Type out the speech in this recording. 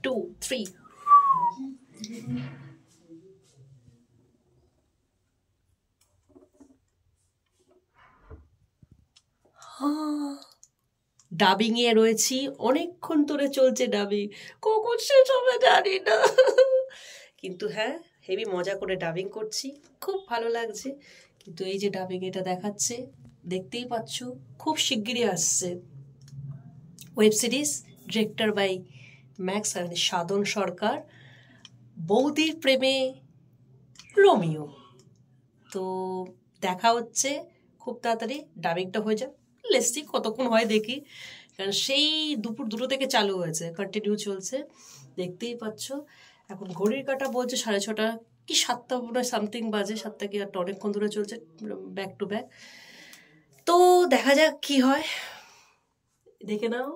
2, 3. Dubbing এ রয়েছি, অনেকক্ষণ ধরে চলছে ডাবিং, কখন শেষ হবে জানি না, কিন্তু হ্যাঁ হেভি মজা করে ডাবিং করছি, খুব ভালো লাগছে। কিন্তু এই যে ডাবিং এটা দেখাচ্ছে, দেখতেই পাচ্ছ, খুব শিগগিরই আসছে web series, director by Max Sadhan Sarkar, বৌদির প্রেমে রোমিও। তো দেখা হচ্ছে খুব তাড়াতাড়ি, ডাবিংটা হয়ে যাক, লেসি কতক্ষণ হয় দেখি, কারণ সেই দুপুর 2টো থেকে চালু হয়েছে, কন্টিনিউ চলছে, দেখতেই পাচ্ছ। এখন ঘড়ির কাঁটা বলছে 6:30 কি 7টা মনে হয় সামথিং বাজে, 7টা কি, আর অনেকক্ষণ ধরে চলছে ব্যাক টু ব্যাক। তো দেখা যাক কি হয়, দেখে নাও।